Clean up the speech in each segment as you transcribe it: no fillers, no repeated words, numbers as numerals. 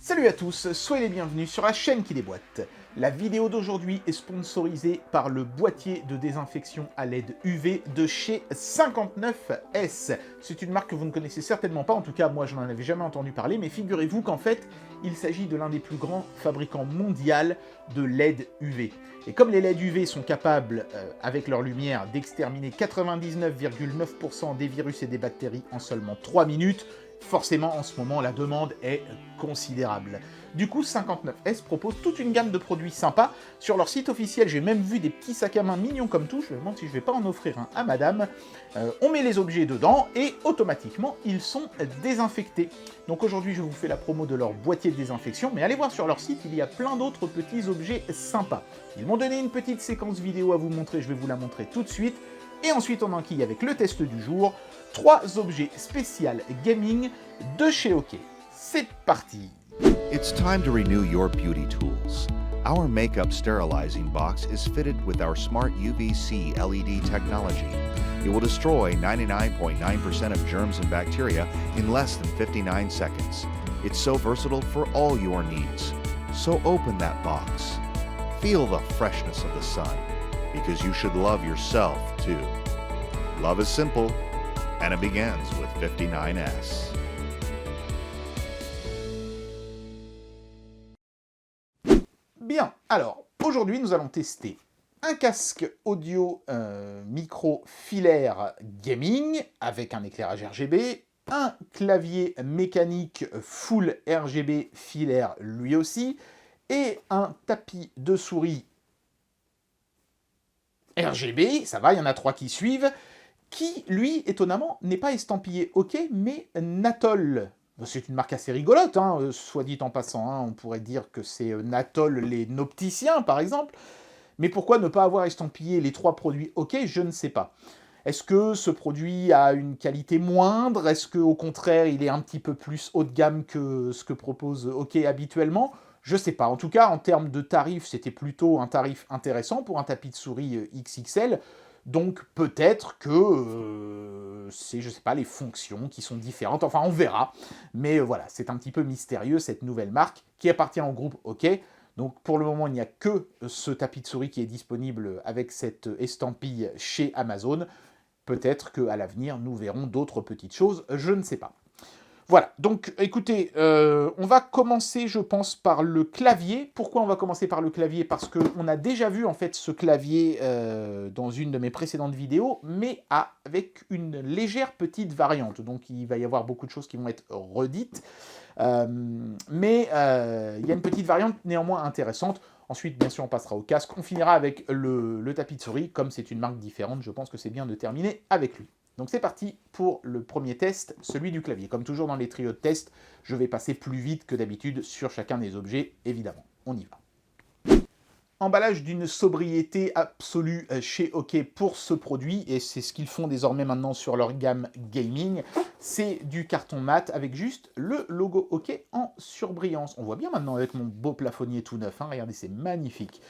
Salut à tous, soyez les bienvenus sur la chaîne qui déboîte. La vidéo d'aujourd'hui est sponsorisée par le boîtier de désinfection à LED UV de chez 59S. C'est une marque que vous ne connaissez certainement pas, en tout cas moi je n'en avais jamais entendu parler, mais figurez-vous qu'en fait il s'agit de l'un des plus grands fabricants mondiaux de LED UV. Et comme les LED UV sont capables, avec leur lumière, d'exterminer 99,9% des virus et des bactéries en seulement 3 minutes, forcément, en ce moment, la demande est considérable. Du coup, 59S propose toute une gamme de produits sympas. Sur leur site officiel, j'ai même vu des petits sacs à main mignons comme tout. Je me demande si je vais pas en offrir un à madame. On met les objets dedans et automatiquement, ils sont désinfectés. Donc aujourd'hui, je vous fais la promo de leur boîtier de désinfection. Mais allez voir sur leur site, il y a plein d'autres petits objets sympas. Ils m'ont donné une petite séquence vidéo à vous montrer. Je vais vous la montrer tout de suite. Et ensuite, on enquille avec le test du jour. 3 objets spéciaux gaming de chez OK. C'est parti! It's time to renew your beauty tools. Our makeup sterilizing box is fitted with our smart UVC LED technology. It will destroy 99.9% of germs and bacteria in less than 59 seconds. It's so versatile for all your needs. So open that box. Feel the freshness of the sun, because you should love yourself too. Love is simple, and it begins with 59S. Bien, alors, aujourd'hui, nous allons tester un casque audio micro filaire gaming avec un éclairage RGB, un clavier mécanique full RGB filaire lui aussi, et un tapis de souris RGB, ça va, il y en a 3 qui suivent, qui, lui, étonnamment, n'est pas estampillé OK, mais Nattol. C'est une marque assez rigolote, hein, soit dit en passant. Hein, on pourrait dire que c'est Nattol les Nopticiens, par exemple. Mais pourquoi ne pas avoir estampillé les 3 produits OK, je ne sais pas. Est-ce que ce produit a une qualité moindre? Est-ce qu'au contraire, il est un petit peu plus haut de gamme que ce que propose OK habituellement? Je ne sais pas. En tout cas, en termes de tarifs, c'était plutôt un tarif intéressant pour un tapis de souris XXL. Donc peut-être que c'est, je sais pas, les fonctions qui sont différentes. Enfin, on verra. Mais voilà, c'est un petit peu mystérieux, cette nouvelle marque qui appartient au groupe OK. Donc pour le moment, il n'y a que ce tapis de souris qui est disponible avec cette estampille chez Amazon. Peut-être qu'à l'avenir, nous verrons d'autres petites choses. Je ne sais pas. Voilà, donc écoutez, on va commencer, je pense, par le clavier. Pourquoi on va commencer par le clavier? Parce qu'on a déjà vu, en fait, ce clavier dans une de mes précédentes vidéos, mais avec une légère petite variante. Donc il va y avoir beaucoup de choses qui vont être redites. Mais il y a une petite variante néanmoins intéressante. Ensuite, bien sûr, on passera au casque. On finira avec le tapis de souris. Comme c'est une marque différente, je pense que c'est bien de terminer avec lui. Donc c'est parti pour le premier test, celui du clavier. Comme toujours dans les trios de tests, je vais passer plus vite que d'habitude sur chacun des objets, évidemment. On y va. Emballage d'une sobriété absolue chez OK pour ce produit, et c'est ce qu'ils font désormais maintenant sur leur gamme gaming. C'est du carton mat avec juste le logo OK en surbrillance. On voit bien maintenant avec mon beau plafonnier tout neuf, hein. Regardez, c'est magnifique.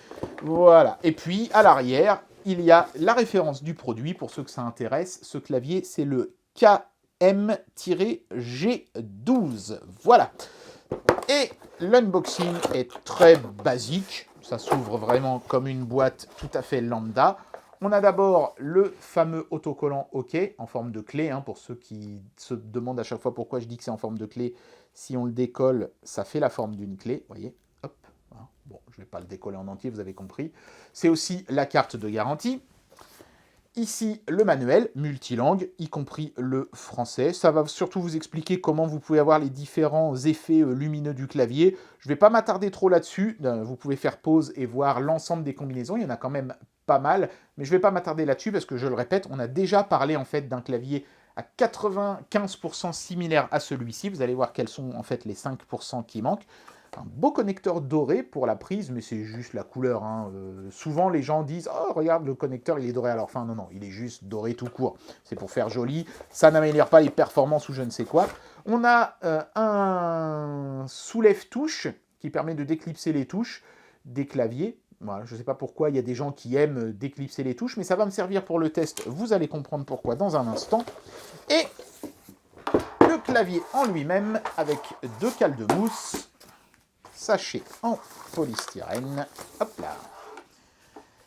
Voilà, et puis à l'arrière, il y a la référence du produit, pour ceux que ça intéresse. Ce clavier, c'est le KM-G12. Voilà. Et l'unboxing est très basique. Ça s'ouvre vraiment comme une boîte tout à fait lambda. On a d'abord le fameux autocollant OK en forme de clé. Hein, pour ceux qui se demandent à chaque fois pourquoi je dis que c'est en forme de clé. Si on le décolle, ça fait la forme d'une clé. Vous voyez, hop. Voilà. Bon, je ne vais pas le décoller en entier, vous avez compris. C'est aussi la carte de garantie. Ici, le manuel multilangue, y compris le français. Ça va surtout vous expliquer comment vous pouvez avoir les différents effets lumineux du clavier. Je ne vais pas m'attarder trop là-dessus. Vous pouvez faire pause et voir l'ensemble des combinaisons. Il y en a quand même pas mal. Mais je ne vais pas m'attarder là-dessus parce que, je le répète, on a déjà parlé en fait d'un clavier à 95% similaire à celui-ci. Vous allez voir quels sont en fait les 5% qui manquent. Un beau connecteur doré pour la prise, mais c'est juste la couleur. Hein. Souvent, les gens disent « Oh, regarde, le connecteur, il est doré à leur fin. » Non, non, il est juste doré tout court. C'est pour faire joli. Ça n'améliore pas les performances ou je ne sais quoi. On a un soulève-touche qui permet de déclipser les touches des claviers. Voilà, je ne sais pas pourquoi il y a des gens qui aiment déclipser les touches, mais ça va me servir pour le test. Vous allez comprendre pourquoi dans un instant. Et le clavier en lui-même avec 2 cales de mousse. sachet en polystyrène. Hop là.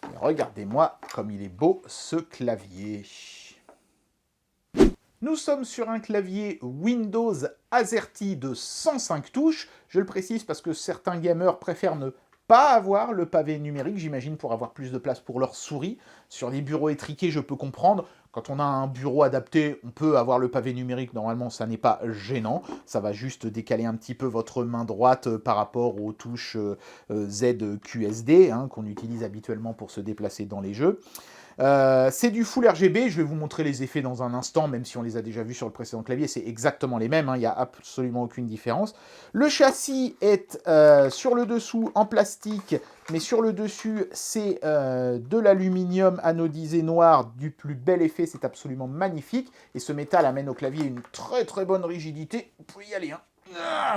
Et regardez-moi comme il est beau ce clavier. Nous sommes sur un clavier Windows AZERTY de 105 touches. Je le précise parce que certains gamers préfèrent ne pas avoir le pavé numérique, j'imagine, pour avoir plus de place pour leur souris. Sur les bureaux étriqués, je peux comprendre. Quand on a un bureau adapté, on peut avoir le pavé numérique. Normalement, ça n'est pas gênant. Ça va juste décaler un petit peu votre main droite par rapport aux touches ZQSD qu'on utilise habituellement pour se déplacer dans les jeux. C'est du Full RGB, je vais vous montrer les effets dans un instant, même si on les a déjà vus sur le précédent clavier, c'est exactement les mêmes, il n'y a absolument aucune différence. Le châssis est sur le dessous en plastique, mais sur le dessus c'est de l'aluminium anodisé noir du plus bel effet, c'est absolument magnifique, et ce métal amène au clavier une très très bonne rigidité, vous pouvez y aller,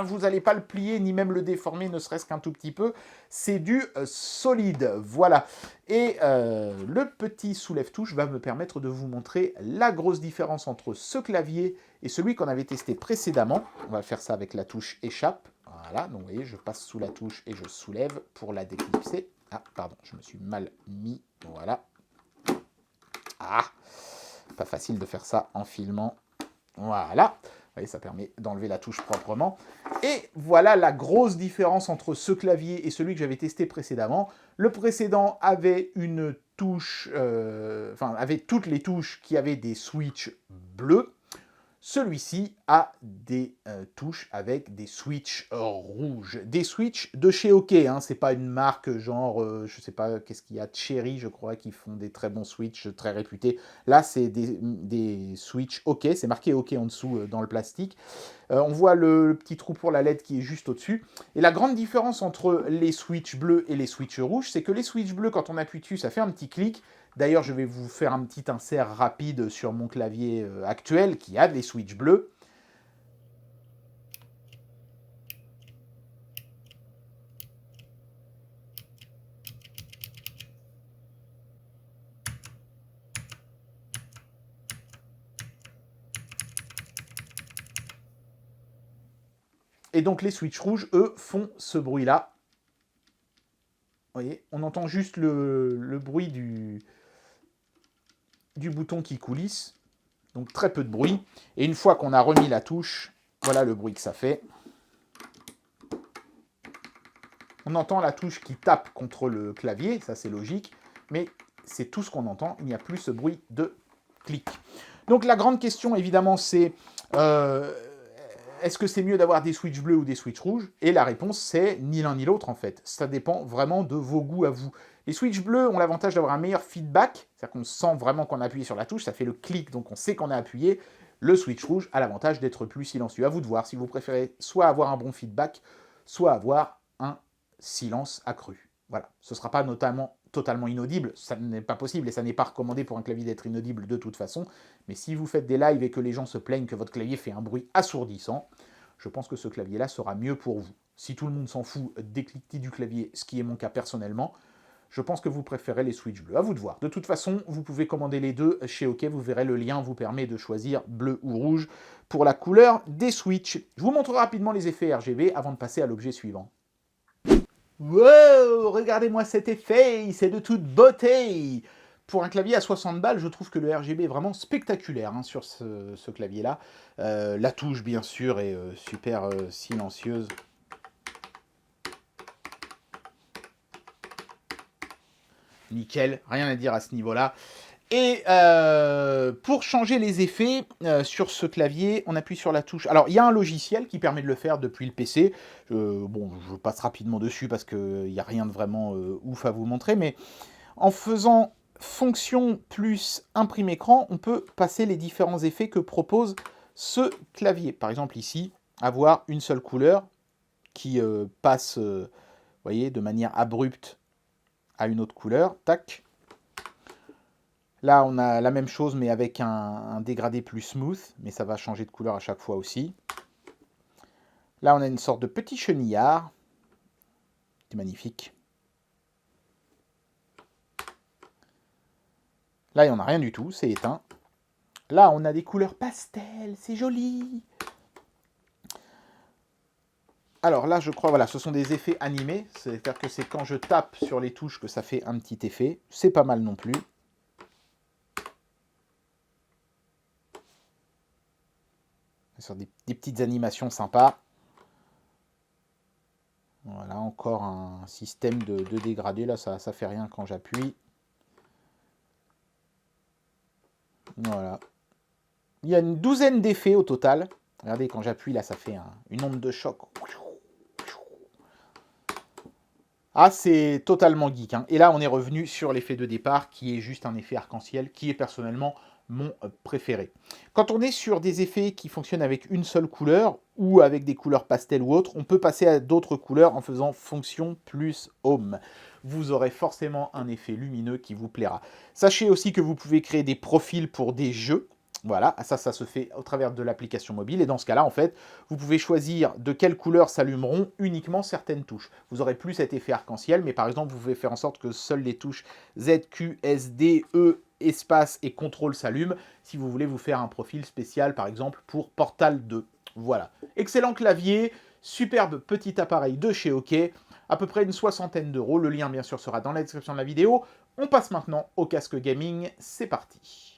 vous n'allez pas le plier, ni même le déformer, ne serait-ce qu'un tout petit peu. C'est du solide, voilà. Et le petit soulève-touche va me permettre de vous montrer la grosse différence entre ce clavier et celui qu'on avait testé précédemment. On va faire ça avec la touche échappe. Voilà, donc vous voyez, je passe sous la touche et je soulève pour la déclipser. Ah, pardon, je me suis mal mis. Voilà. Ah, pas facile de faire ça en filmant. Voilà. Vous voyez, ça permet d'enlever la touche proprement. Et voilà la grosse différence entre ce clavier et celui que j'avais testé précédemment. Le précédent avait une touche, avait toutes les touches qui avaient des switches bleus. Celui-ci a des touches avec des switches rouges. Des switches de chez OK, c'est pas une marque genre, je sais pas, qu'est-ce qu'il y a, Cherry, je crois, qui font des très bons switches, très réputés. Là, c'est des switches OK, c'est marqué OK en dessous dans le plastique. On voit le petit trou pour la LED qui est juste au-dessus. Et la grande différence entre les switches bleus et les switches rouges, c'est que les switches bleus, quand on appuie dessus, ça fait un petit clic. D'ailleurs, je vais vous faire un petit insert rapide sur mon clavier actuel qui a des switches bleus. Et donc les switches rouges, eux, font ce bruit-là. Vous voyez, on entend juste le bruit du bouton qui coulisse, donc très peu de bruit. Et une fois qu'on a remis la touche, voilà le bruit que ça fait. On entend la touche qui tape contre le clavier, ça c'est logique, mais c'est tout ce qu'on entend, il n'y a plus ce bruit de clic. Donc la grande question évidemment c'est, est-ce que c'est mieux d'avoir des switches bleus ou des switches rouges? Et la réponse c'est ni l'un ni l'autre en fait, ça dépend vraiment de vos goûts à vous. Les switches bleus ont l'avantage d'avoir un meilleur feedback, c'est-à-dire qu'on sent vraiment qu'on a appuyé sur la touche, ça fait le clic, donc on sait qu'on a appuyé. Le switch rouge a l'avantage d'être plus silencieux. À vous de voir si vous préférez soit avoir un bon feedback, soit avoir un silence accru. Voilà, ce ne sera pas totalement inaudible, ça n'est pas possible et ça n'est pas recommandé pour un clavier d'être inaudible de toute façon, mais si vous faites des lives et que les gens se plaignent que votre clavier fait un bruit assourdissant, je pense que ce clavier-là sera mieux pour vous. Si tout le monde s'en fout des cliquetis du clavier, ce qui est mon cas personnellement, je pense que vous préférez les switches bleus. À vous de voir. De toute façon, vous pouvez commander les deux chez OK. Vous verrez, le lien vous permet de choisir bleu ou rouge pour la couleur des switches. Je vous montre rapidement les effets RGB avant de passer à l'objet suivant. Wow, regardez-moi cet effet, c'est de toute beauté. Pour un clavier à 60 balles, je trouve que le RGB est vraiment spectaculaire sur ce clavier-là. La touche, bien sûr, est super silencieuse. Nickel, rien à dire à ce niveau-là. Et pour changer les effets sur ce clavier, on appuie sur la touche. Alors, il y a un logiciel qui permet de le faire depuis le PC. Bon, je passe rapidement dessus parce qu'il n'y a rien de vraiment ouf à vous montrer. Mais en faisant fonction plus imprime écran, on peut passer les différents effets que propose ce clavier. Par exemple, ici, avoir une seule couleur qui passe, voyez, de manière abrupte à une autre couleur, tac. Là, on a la même chose, mais avec un dégradé plus smooth, mais ça va changer de couleur à chaque fois aussi. Là, on a une sorte de petit chenillard. C'est magnifique. Là, il n'y en a rien du tout, c'est éteint. Là, on a des couleurs pastel, c'est joli. Alors là, je crois, voilà, ce sont des effets animés. C'est-à-dire que c'est quand je tape sur les touches que ça fait un petit effet. C'est pas mal non plus. Sur des petites animations sympas. Voilà, encore un système de dégradé. Là, ça fait rien quand j'appuie. Voilà. Il y a une douzaine d'effets au total. Regardez, quand j'appuie, là, ça fait une onde de choc. Ah, c'est totalement geek, hein. Et là, on est revenu sur l'effet de départ, qui est juste un effet arc-en-ciel, qui est personnellement mon préféré. Quand on est sur des effets qui fonctionnent avec une seule couleur, ou avec des couleurs pastel ou autres, on peut passer à d'autres couleurs en faisant fonction plus home. Vous aurez forcément un effet lumineux qui vous plaira. Sachez aussi que vous pouvez créer des profils pour des jeux. Voilà, ça se fait au travers de l'application mobile. Et dans ce cas-là, en fait, vous pouvez choisir de quelle couleur s'allumeront uniquement certaines touches. Vous n'aurez plus cet effet arc-en-ciel, mais par exemple, vous pouvez faire en sorte que seules les touches Z, Q, S, D, E, espace et contrôle s'allument si vous voulez vous faire un profil spécial, par exemple, pour Portal 2. Voilà. Excellent clavier, superbe petit appareil de chez OK, à peu près une soixantaine d'euros. Le lien, bien sûr, sera dans la description de la vidéo. On passe maintenant au casque gaming. C'est parti.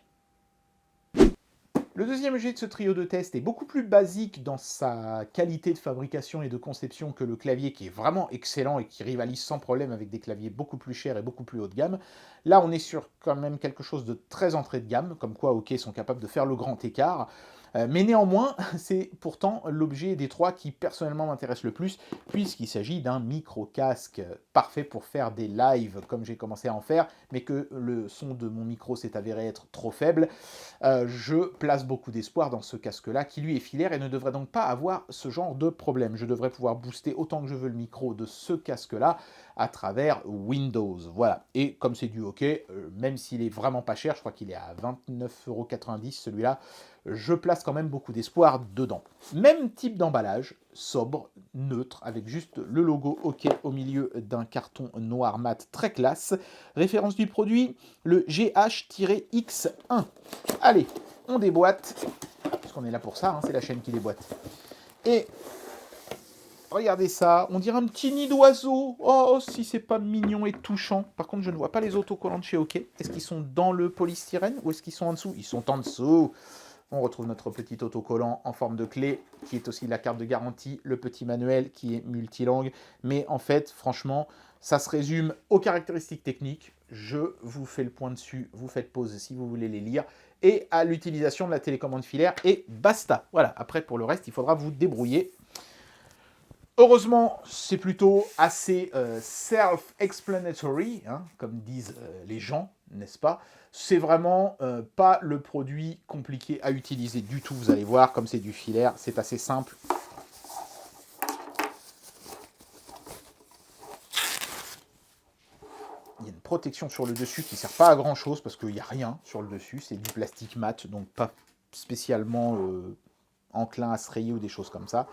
Le deuxième objet de ce trio de test est beaucoup plus basique dans sa qualité de fabrication et de conception que le clavier qui est vraiment excellent et qui rivalise sans problème avec des claviers beaucoup plus chers et beaucoup plus haut de gamme. Là, on est sur quand même quelque chose de très entrée de gamme, comme quoi OK sont capables de faire le grand écart. Mais néanmoins, c'est pourtant l'objet des trois qui personnellement m'intéresse le plus, puisqu'il s'agit d'un micro-casque parfait pour faire des lives, comme j'ai commencé à en faire, mais que le son de mon micro s'est avéré être trop faible. Je place beaucoup d'espoir dans ce casque-là, qui lui est filaire et ne devrait donc pas avoir ce genre de problème. Je devrais pouvoir booster autant que je veux le micro de ce casque-là à travers Windows. Voilà. Et comme c'est du OK, même s'il est vraiment pas cher, je crois qu'il est à 29,90 € celui-là, je place quand même beaucoup d'espoir dedans. Même type d'emballage, sobre, neutre, avec juste le logo OK au milieu d'un carton noir mat très classe. Référence du produit, le GH-X1. Allez, on déboîte, parce qu'on est là pour ça, hein, c'est la chaîne qui déboîte. Et regardez ça, on dirait un petit nid d'oiseau. Oh, si c'est pas mignon et touchant. Par contre, je ne vois pas les autocollants de chez OK. Est-ce qu'ils sont dans le polystyrène ou est-ce qu'ils sont en dessous? Ils sont en dessous. On retrouve notre petit autocollant en forme de clé, qui est aussi la carte de garantie, le petit manuel qui est multilangue. Mais en fait, franchement, ça se résume aux caractéristiques techniques. Je vous fais le point dessus, vous faites pause si vous voulez les lire, et à l'utilisation de la télécommande filaire, et basta. Voilà, après pour le reste, il faudra vous débrouiller. Heureusement, c'est plutôt assez self-explanatory, hein, comme disent les gens, n'est-ce pas? C'est vraiment pas le produit compliqué à utiliser du tout, vous allez voir, comme c'est du filaire, c'est assez simple. Il y a une protection sur le dessus qui ne sert pas à grand chose parce qu'il n'y a rien sur le dessus, c'est du plastique mat, donc pas spécialement enclin à se rayer ou des choses comme ça.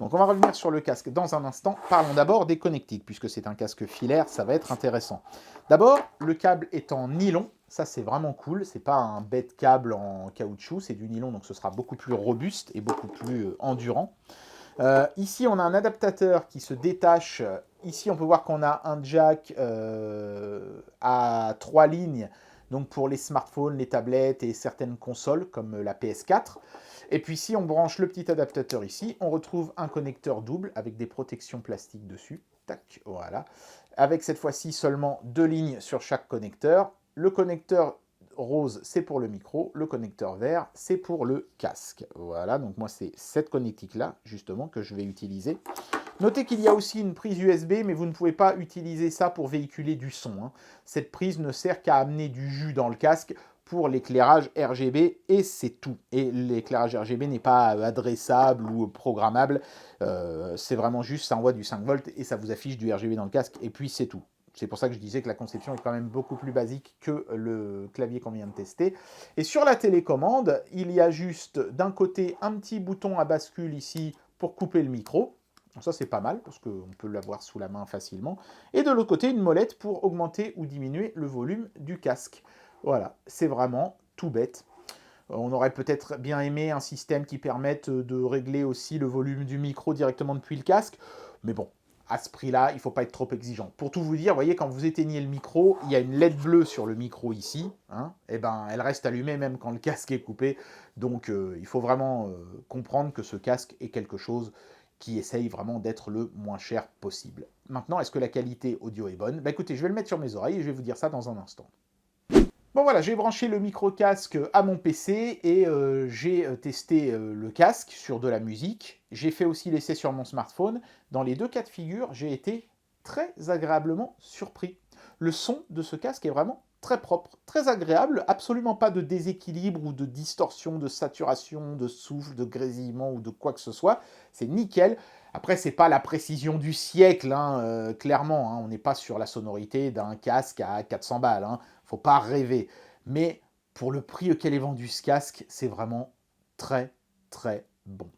Donc on va revenir sur le casque dans un instant. Parlons d'abord des connectiques, puisque c'est un casque filaire, ça va être intéressant. D'abord, le câble est en nylon, ça c'est vraiment cool, c'est pas un bête câble en caoutchouc, c'est du nylon, donc ce sera beaucoup plus robuste et beaucoup plus endurant. Ici, on a un adaptateur qui se détache. Ici, on peut voir qu'on a un jack à 3 lignes, donc pour les smartphones, les tablettes et certaines consoles, comme la PS4. Et puis si on branche le petit adaptateur ici, on retrouve un connecteur double avec des protections plastiques dessus. Tac, voilà. Avec cette fois-ci seulement 2 lignes sur chaque connecteur. Le connecteur rose, c'est pour le micro. Le connecteur vert, c'est pour le casque. Voilà, donc moi, c'est cette connectique-là, justement, que je vais utiliser. Notez qu'il y a aussi une prise USB, mais vous ne pouvez pas utiliser ça pour véhiculer du son, hein. Cette prise ne sert qu'à amener du jus dans le casque pour l'éclairage RGB et c'est tout. Et l'éclairage RGB n'est pas adressable ou programmable, c'est vraiment juste, ça envoie du 5 volts et ça vous affiche du RGB dans le casque et puis c'est tout. C'est pour ça que je disais que la conception est quand même beaucoup plus basique que le clavier qu'on vient de tester. Et sur la télécommande, il y a juste d'un côté un petit bouton à bascule ici pour couper le micro. Ça, c'est pas mal, parce qu'on peut l'avoir sous la main facilement. Et de l'autre côté, une molette pour augmenter ou diminuer le volume du casque. Voilà, c'est vraiment tout bête. On aurait peut-être bien aimé un système qui permette de régler aussi le volume du micro directement depuis le casque. Mais bon, à ce prix-là, il ne faut pas être trop exigeant. Pour tout vous dire, vous voyez, quand vous éteignez le micro, il y a une LED bleue sur le micro ici. Hein, et ben, elle reste allumée même quand le casque est coupé. Donc, il faut vraiment comprendre que ce casque est quelque chose qui essaye vraiment d'être le moins cher possible. Maintenant, est-ce que la qualité audio est bonne? Bah écoutez, je vais le mettre sur mes oreilles et je vais vous dire ça dans un instant. Bon voilà, j'ai branché le micro-casque à mon PC et j'ai testé le casque sur de la musique. J'ai fait aussi l'essai sur mon smartphone. Dans les deux cas de figure, j'ai été très agréablement surpris. Le son de ce casque est vraiment très propre, très agréable, absolument pas de déséquilibre ou de distorsion, de saturation, de souffle, de grésillement ou de quoi que ce soit. C'est nickel. Après, c'est pas la précision du siècle, hein, clairement. Hein, on n'est pas sur la sonorité d'un casque à 400 balles. Hein, faut pas rêver. Mais pour le prix auquel est vendu ce casque, c'est vraiment très très bon.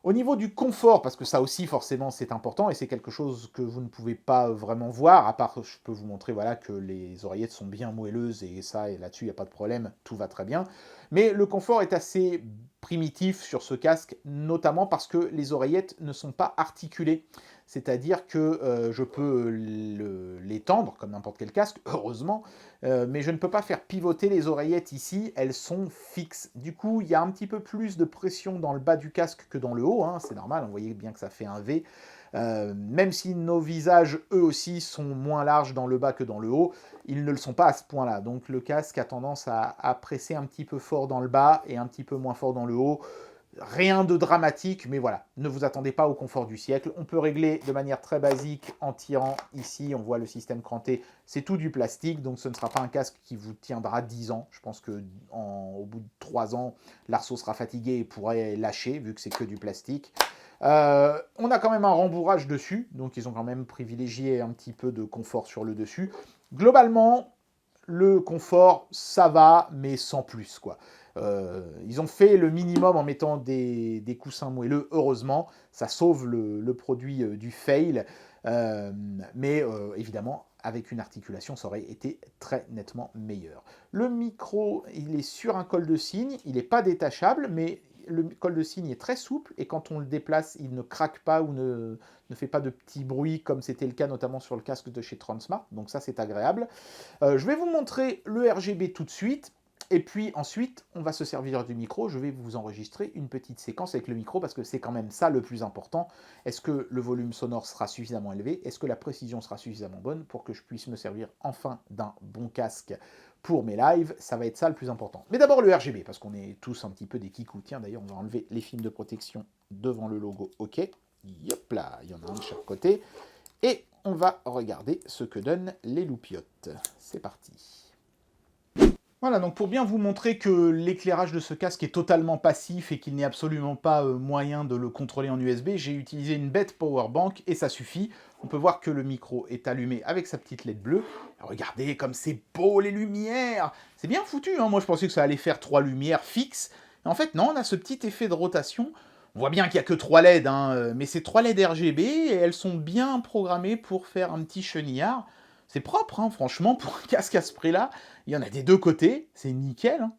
Au niveau du confort, parce que ça aussi forcément c'est important et c'est quelque chose que vous ne pouvez pas vraiment voir, à part je peux vous montrer voilà, que les oreillettes sont bien moelleuses et ça, et là-dessus il n'y a pas de problème, tout va très bien. Mais le confort est assez primitif sur ce casque, notamment parce que les oreillettes ne sont pas articulées. C'est-à-dire que je peux l'étendre comme n'importe quel casque, heureusement, mais je ne peux pas faire pivoter les oreillettes ici, elles sont fixes. Du coup, il y a un petit peu plus de pression dans le bas du casque que dans le haut, hein, c'est normal, vous voyez bien que ça fait un V. Même si nos visages, eux aussi, sont moins larges dans le bas que dans le haut, ils ne le sont pas à ce point-là. Donc le casque a tendance à presser un petit peu fort dans le bas et un petit peu moins fort dans le haut. Rien de dramatique, mais voilà, ne vous attendez pas au confort du siècle. On peut régler de manière très basique en tirant ici, on voit le système cranté, c'est tout du plastique, donc ce ne sera pas un casque qui vous tiendra 10 ans. Je pense qu'au bout de 3 ans, l'arceau sera fatigué et pourrait lâcher, vu que c'est que du plastique. On a quand même un rembourrage dessus, donc ils ont quand même privilégié un petit peu de confort sur le dessus. Globalement, le confort, ça va, mais sans plus, quoi. Ils ont fait le minimum en mettant des coussins moelleux, heureusement, ça sauve le produit du fail, mais évidemment, avec une articulation, ça aurait été très nettement meilleur. Le micro, il est sur un col de cygne, il n'est pas détachable, mais le col de cygne est très souple, et quand on le déplace, il ne craque pas ou ne fait pas de petits bruits, comme c'était le cas notamment sur le casque de chez Transmart, donc ça c'est agréable. Je vais vous montrer le RGB tout de suite. Et puis ensuite, on va se servir du micro. Je vais vous enregistrer une petite séquence avec le micro parce que c'est quand même ça le plus important. Est-ce que le volume sonore sera suffisamment élevé? Est-ce que la précision sera suffisamment bonne pour que je puisse me servir enfin d'un bon casque pour mes lives? Ça va être ça le plus important. Mais d'abord le RGB, parce qu'on est tous un petit peu des kikous. Tiens, d'ailleurs, on va enlever les films de protection devant le logo. OK. Yop là, il y en a un de chaque côté. Et on va regarder ce que donnent les loupiottes. C'est parti. Voilà, donc pour bien vous montrer que l'éclairage de ce casque est totalement passif et qu'il n'y a absolument pas moyen de le contrôler en USB, j'ai utilisé une bête powerbank et ça suffit. On peut voir que le micro est allumé avec sa petite LED bleue. Regardez comme c'est beau les lumières! C'est bien foutu, hein. Moi je pensais que ça allait faire 3 lumières fixes. Et en fait non, on a ce petit effet de rotation. On voit bien qu'il n'y a que 3 LED, hein, mais c'est 3 LED RGB et elles sont bien programmées pour faire un petit chenillard. C'est propre, hein, franchement, pour un casque à ce prix-là. Il y en a des deux côtés, c'est nickel. Hein.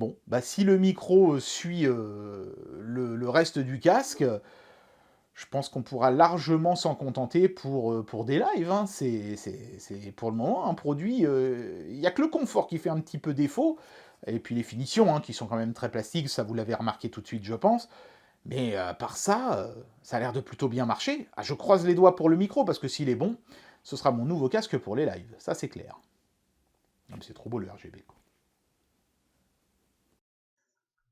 Bon, bah si le micro suit le reste du casque, je pense qu'on pourra largement s'en contenter pour des lives. Hein. C'est pour le moment un produit... Il n'y a que le confort qui fait un petit peu défaut, et puis les finitions, hein, qui sont quand même très plastiques, ça vous l'avez remarqué tout de suite, je pense. Mais par ça, ça a l'air de plutôt bien marcher. Ah, je croise les doigts pour le micro, parce que s'il est bon, ce sera mon nouveau casque pour les lives. Ça, c'est clair. Non, mais c'est trop beau le RGB. Quoi.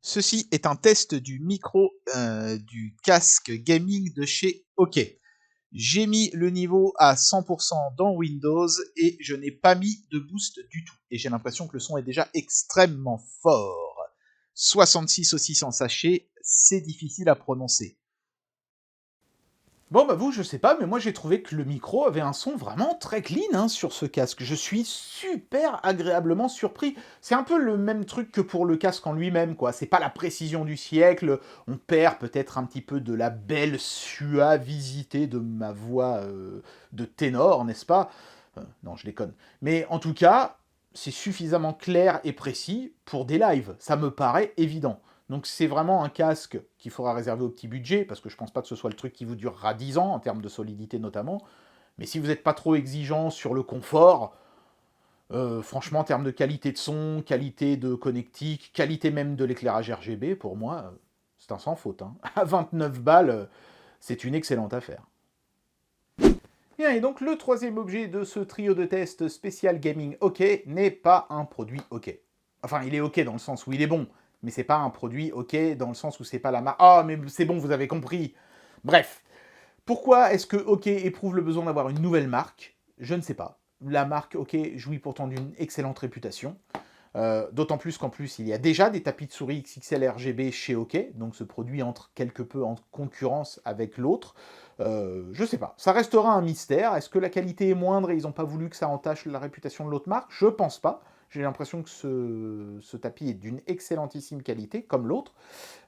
Ceci est un test du micro du casque gaming de chez OK. J'ai mis le niveau à 100% dans Windows et je n'ai pas mis de boost du tout. Et j'ai l'impression que le son est déjà extrêmement fort. 66 aussi sans sachet, c'est difficile à prononcer. Bon, bah vous, je sais pas, mais moi j'ai trouvé que le micro avait un son vraiment très clean hein, sur ce casque. Je suis super agréablement surpris. C'est un peu le même truc que pour le casque en lui-même, quoi. C'est pas la précision du siècle. On perd peut-être un petit peu de la belle suavité de ma voix de ténor, n'est-ce pas? Non, je déconne. Mais en tout cas, c'est suffisamment clair et précis pour des lives. Ça me paraît évident. Donc c'est vraiment un casque qu'il faudra réserver au petit budget, parce que je pense pas que ce soit le truc qui vous durera 10 ans, en termes de solidité notamment. Mais si vous n'êtes pas trop exigeant sur le confort, franchement, en termes de qualité de son, qualité de connectique, qualité même de l'éclairage RGB, pour moi, c'est un sans faute. Hein. À 29 balles, c'est une excellente affaire. Bien, et donc le troisième objet de ce trio de tests spécial gaming OK n'est pas un produit OK. Enfin, il est OK dans le sens où il est bon, mais c'est pas un produit OK dans le sens où c'est pas la marque. Ah, mais c'est bon, vous avez compris. Bref, pourquoi est-ce que OK éprouve le besoin d'avoir une nouvelle marque? Je ne sais pas. La marque OK jouit pourtant d'une excellente réputation. D'autant plus qu'en plus, il y a déjà des tapis de souris XXL RGB chez OK, donc ce produit entre quelque peu en concurrence avec l'autre. Je sais pas, ça restera un mystère. Est-ce que la qualité est moindre et ils n'ont pas voulu que ça entache la réputation de l'autre marque? Je pense pas. J'ai l'impression que ce tapis est d'une excellentissime qualité, comme l'autre.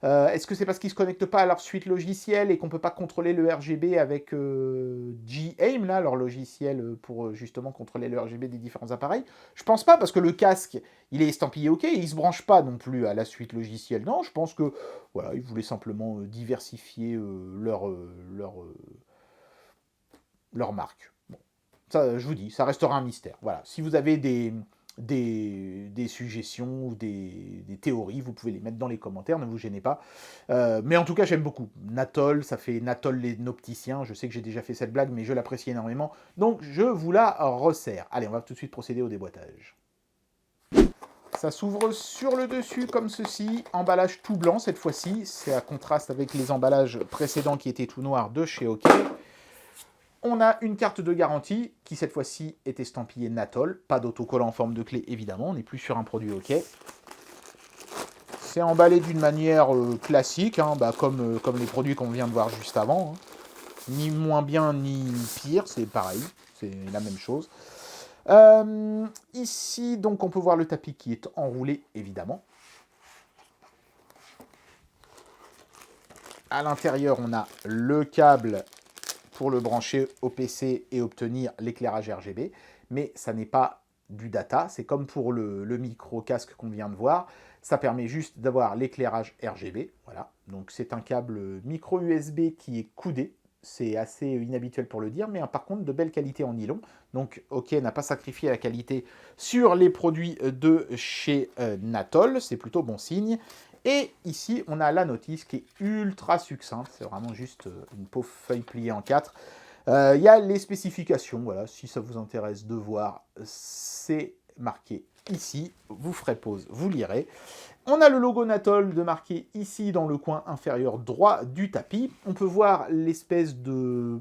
Est-ce que c'est parce qu'ils ne se connectent pas à leur suite logicielle et qu'on ne peut pas contrôler le RGB avec G-Aim, là, leur logiciel pour justement contrôler le RGB des différents appareils? Je pense pas, parce que le casque, il est estampillé OK, et il ne se branche pas non plus à la suite logicielle. Non, je pense que voilà, ils voulaient simplement diversifier leur marque. Bon. Ça, je vous dis, ça restera un mystère. Voilà. Si vous avez des suggestions ou des théories, vous pouvez les mettre dans les commentaires, ne vous gênez pas. Mais en tout cas, j'aime beaucoup. Natol, ça fait Natol les Nopticiens. Je sais que j'ai déjà fait cette blague, mais je l'apprécie énormément. Donc, je vous la resserre. Allez, on va tout de suite procéder au déboîtage. Ça s'ouvre sur le dessus comme ceci. Emballage tout blanc cette fois-ci. C'est à contraste avec les emballages précédents qui étaient tout noirs de chez OK. On a une carte de garantie qui, cette fois-ci, est estampillée Natol. Pas d'autocollant en forme de clé, évidemment. On n'est plus sur un produit OK. C'est emballé d'une manière classique, hein, comme les produits qu'on vient de voir juste avant. Hein. Ni moins bien, ni pire. C'est pareil. C'est la même chose. Ici, donc, on peut voir le tapis qui est enroulé, évidemment. À l'intérieur, on a le câble pour le brancher au PC et obtenir l'éclairage RGB, mais ça n'est pas du data, c'est comme pour le micro-casque qu'on vient de voir, ça permet juste d'avoir l'éclairage RGB, voilà, donc c'est un câble micro USB qui est coudé, c'est assez inhabituel pour le dire, mais par contre de belle qualité en nylon, donc OK n'a pas sacrifié la qualité sur les produits de chez Natol, c'est plutôt bon signe. Et ici, on a la notice qui est ultra succincte. C'est vraiment juste une pauvre feuille pliée en 4. Il y a les spécifications. Voilà, si ça vous intéresse de voir, c'est marqué ici. Vous ferez pause, vous lirez. On a le logo Natol de marqué ici dans le coin inférieur droit du tapis. On peut voir l'espèce de...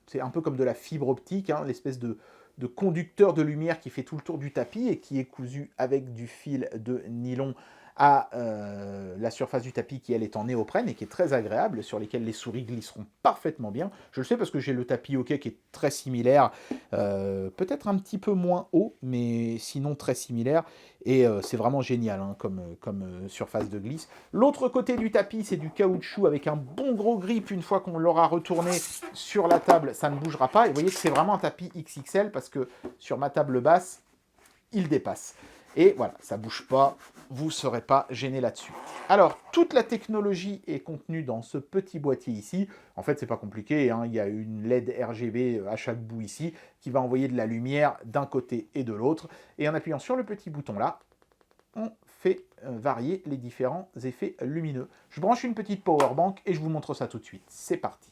C'est un peu comme de la fibre optique, hein, l'espèce de conducteur de lumière qui fait tout le tour du tapis et qui est cousu avec du fil de nylon à la surface du tapis qui, elle, est en néoprène et qui est très agréable, sur lesquelles les souris glisseront parfaitement bien. Je le sais parce que j'ai le tapis OK qui est très similaire, peut-être un petit peu moins haut, mais sinon très similaire, et c'est vraiment génial hein, comme surface de glisse. L'autre côté du tapis, c'est du caoutchouc avec un bon gros grip. Une fois qu'on l'aura retourné sur la table, ça ne bougera pas, et vous voyez que c'est vraiment un tapis XXL, parce que sur ma table basse, il dépasse. Et voilà, ça ne bouge pas, vous ne serez pas gêné là-dessus. Alors, toute la technologie est contenue dans ce petit boîtier ici. En fait, c'est pas compliqué, hein. Il y a une LED RGB à chaque bout ici qui va envoyer de la lumière d'un côté et de l'autre. Et en appuyant sur le petit bouton là, on fait varier les différents effets lumineux. Je branche une petite power bank et je vous montre ça tout de suite. C'est parti.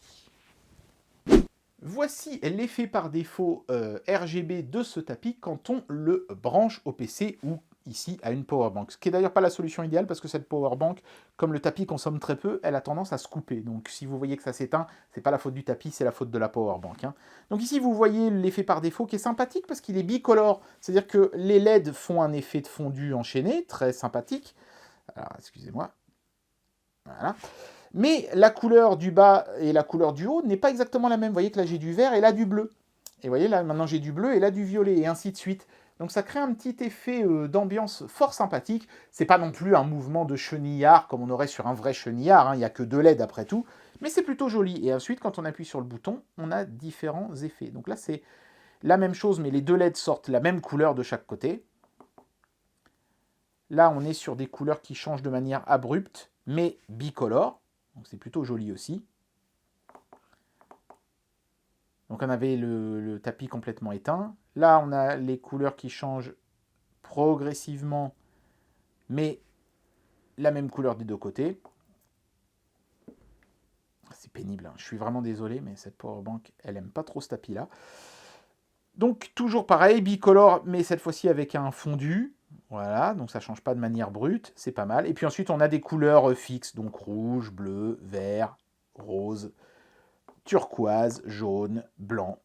Voici l'effet par défaut RGB de ce tapis quand on le branche au PC ou ici à une powerbank. Ce qui n'est d'ailleurs pas la solution idéale parce que cette powerbank, comme le tapis consomme très peu, elle a tendance à se couper. Donc si vous voyez que ça s'éteint, c'est pas la faute du tapis, c'est la faute de la powerbank. Hein. Donc ici vous voyez l'effet par défaut qui est sympathique parce qu'il est bicolore. C'est-à-dire que les LED font un effet de fondu enchaîné, très sympathique. Alors excusez-moi. Voilà. Mais la couleur du bas et la couleur du haut n'est pas exactement la même. Vous voyez que là j'ai du vert et là du bleu. Et vous voyez là maintenant j'ai du bleu et là du violet et ainsi de suite. Donc ça crée un petit effet d'ambiance fort sympathique. C'est pas non plus un mouvement de chenillard comme on aurait sur un vrai chenillard. Hein. Il n'y a que 2 LED après tout. Mais c'est plutôt joli. Et ensuite quand on appuie sur le bouton, on a différents effets. Donc là c'est la même chose mais les 2 LED sortent la même couleur de chaque côté. Là, on est sur des couleurs qui changent de manière abrupte, mais bicolore. Donc c'est plutôt joli aussi. Donc on avait le tapis complètement éteint. Là, on a les couleurs qui changent progressivement, mais la même couleur des deux côtés. C'est pénible, hein. Je suis vraiment désolé, mais cette powerbank, elle aime pas trop ce tapis-là. Donc toujours pareil, bicolore, mais cette fois-ci avec un fondu. Voilà, donc ça change pas de manière brute, c'est pas mal. Et puis ensuite, on a des couleurs fixes, donc rouge, bleu, vert, rose, turquoise, jaune, blanc.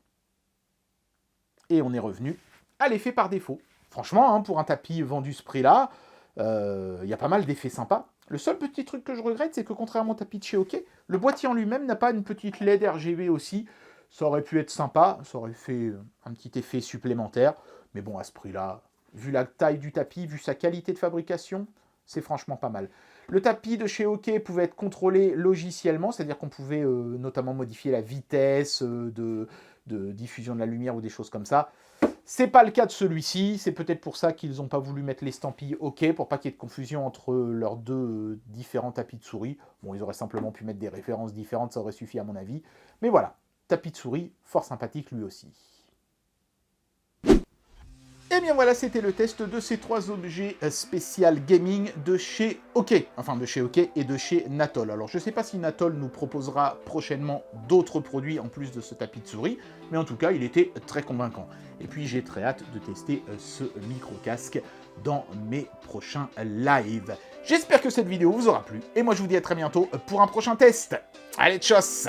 Et on est revenu à l'effet par défaut. Franchement, hein, pour un tapis vendu ce prix-là, y a pas mal d'effets sympas. Le seul petit truc que je regrette, c'est que contrairement au tapis de chez OK, le boîtier en lui-même n'a pas une petite LED RGB aussi. Ça aurait pu être sympa, ça aurait fait un petit effet supplémentaire. Mais bon, à ce prix-là, vu la taille du tapis, vu sa qualité de fabrication, c'est franchement pas mal. Le tapis de chez OK pouvait être contrôlé logiciellement, c'est-à-dire qu'on pouvait notamment modifier la vitesse de diffusion de la lumière ou des choses comme ça. C'est pas le cas de celui-ci, c'est peut-être pour ça qu'ils n'ont pas voulu mettre l'estampille OK, pour pas qu'il y ait de confusion entre leurs deux différents tapis de souris. Bon, ils auraient simplement pu mettre des références différentes, ça aurait suffi à mon avis. Mais voilà, tapis de souris, fort sympathique lui aussi. Et bien voilà, c'était le test de ces trois objets spécial gaming de chez OK. Enfin, de chez OK et de chez Nattol. Alors, je ne sais pas si Nattol nous proposera prochainement d'autres produits en plus de ce tapis de souris, mais en tout cas, il était très convaincant. Et puis, j'ai très hâte de tester ce micro-casque dans mes prochains lives. J'espère que cette vidéo vous aura plu, et moi, je vous dis à très bientôt pour un prochain test. Allez, tchuss!